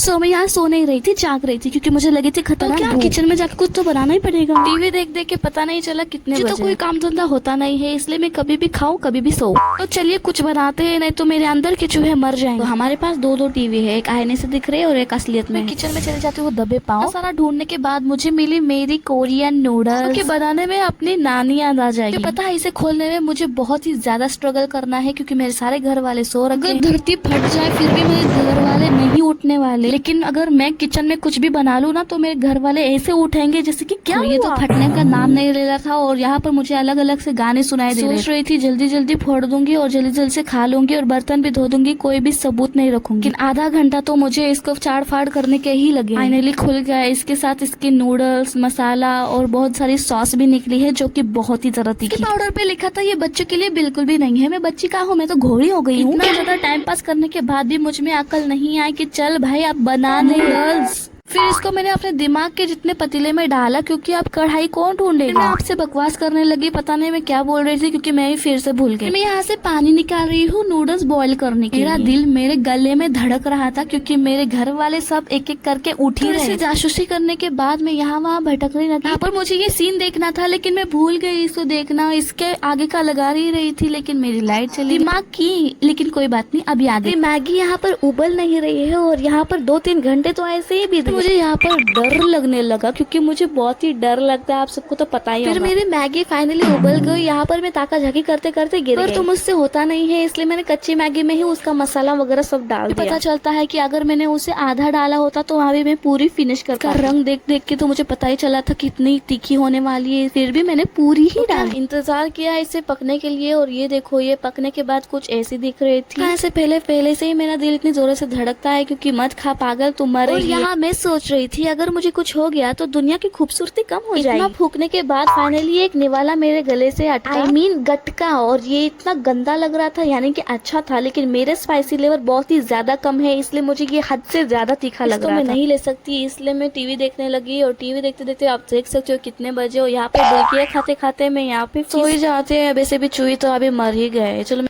सो मैं यहाँ सो नहीं रही थी, जाग रही थी क्योंकि मुझे लगी थी खतरनाक भूख। किचन में जाकर कुछ तो बनाना ही पड़ेगा। टीवी देख देख के पता नहीं चला कितने बजे। तो कोई काम धंधा होता नहीं है, इसलिए मैं कभी भी खाऊं कभी भी सो। तो चलिए कुछ बनाते हैं, नहीं तो मेरे अंदर के चूहे मर जाएंगे। तो हमारे पास दो टीवी है, एक आईने से दिख रहे है और एक असलियत में। किचन में चले जाते हुए दबे पाओ। सारा ढूंढने के बाद मुझे मिली मेरी कोरियन नूडल्स के बनाने में अपनी नानी याद आ जाएगी। पता है इसे खोलने में मुझे बहुत ही ज्यादा स्ट्रगल करना है क्योंकि मेरे सारे घर वाले सो रखे हैं। धरती फट जाए फिर भी मेरे घर वाले नहीं उठने वाले, लेकिन अगर मैं किचन में कुछ भी बना लूँ ना तो मेरे घर वाले ऐसे उठेंगे जैसे कि क्या ये तो फटने का नाम नहीं ले रहा था। और यहाँ पर मुझे अलग अलग से गाने सुनाई दे रहे। सोच रही थी जल्दी जल्दी फोड़ दूंगी और जल्दी जल्दी से खा लूंगी और बर्तन भी धो दूंगी, कोई भी सबूत नहीं रखूंगी। लेकिन आधा घंटा तो मुझे इसको चाड़ फाड़ करने के ही लगे। फाइनली खुल गया। इसके साथ इसके नूडल्स, मसाला और बहुत सारी सॉस भी निकली है जो कि बहुत ही ज्यादा तीखी। पाउडर पे लिखा था ये बच्चों के लिए बिल्कुल भी नहीं है। मैं बच्ची का हूँ, मैं तो घोड़ी हो गई हूँ। इतना ज्यादा टाइम पास करने के बाद भी मुझ में अकल नहीं आई कि चल भाई आप बना नूडल्स। फिर इसको मैंने अपने दिमाग के जितने पतीले में डाला क्योंकि अब कढ़ाई कौन ढूंढेगा। मैं आपसे बकवास करने लगी, पता नहीं मैं क्या बोल रही थी क्योंकि मैं ही फिर से भूल गई। मैं यहाँ से पानी निकाल रही हूँ नूडल्स बॉईल करने के लिए। मेरा दिल मेरे गले में धड़क रहा था क्योंकि मेरे घर वाले सब एक एक करके उठ ही रहे। जासूसी करने के बाद मैं यहाँ वहाँ भटकने लगी। यहाँ पर मुझे ये सीन देखना था लेकिन मैं भूल गई इसको देखना। इसके आगे का लगा रही थी लेकिन मेरी लाइट चली दिमाग की। लेकिन कोई बात नहीं, अब याद है मैगी यहाँ पर उबल नहीं रही है और यहाँ पर 2-3 घंटे तो ऐसे ही बीत। मुझे यहाँ पर डर लगने लगा क्योंकि मुझे बहुत ही डर लगता है, आप सबको तो पता ही होगा। फिर मेरी मैगी फाइनली उबल गई। यहाँ पर मैं ताका झाकी करते करते गिर गई। तो मुझसे होता नहीं है इसलिए मैंने कच्ची मैगी में ही उसका मसाला वगैरह सब डाल दिया। पता चलता है कि अगर मैंने उसे आधा डाला होता तो वहाँ भी मैं पूरी फिनिश कर। रंग देख देख के तो मुझे पता ही चला था कितनी तीखी होने वाली है, फिर भी मैंने पूरी ही डाली। इंतजार किया इसे पकने के लिए और ये देखो ये पकने के बाद कुछ ऐसी दिख रही थी। ऐसे पहले से ही मेरा दिल इतनी जोरों से धड़कता है क्योंकि मत खा पागल तुम मरेगी। यहाँ मैं सोच रही थी अगर मुझे कुछ हो गया तो दुनिया की खूबसूरती कम हो जाएगी। इतना फूकने के बाद फाइनली एक निवाला मेरे गले से अटका। गटका। और ये इतना गंदा लग रहा था, यानी कि अच्छा था लेकिन मेरे स्पाइसी लेवल बहुत ही ज्यादा कम है इसलिए मुझे ये हद से ज्यादा तीखा लग रहा था। मैं नहीं ले सकती इसलिए मैं टीवी देखने लगी और टीवी देखते देखते आप देख सकते हो कितने बजे। और यहाँ पे बुलकियाँ खाते खाते मैं यहाँ पे सो ही जाते हैं। वैसे भी चूही तो अभी मर ही गए। चलो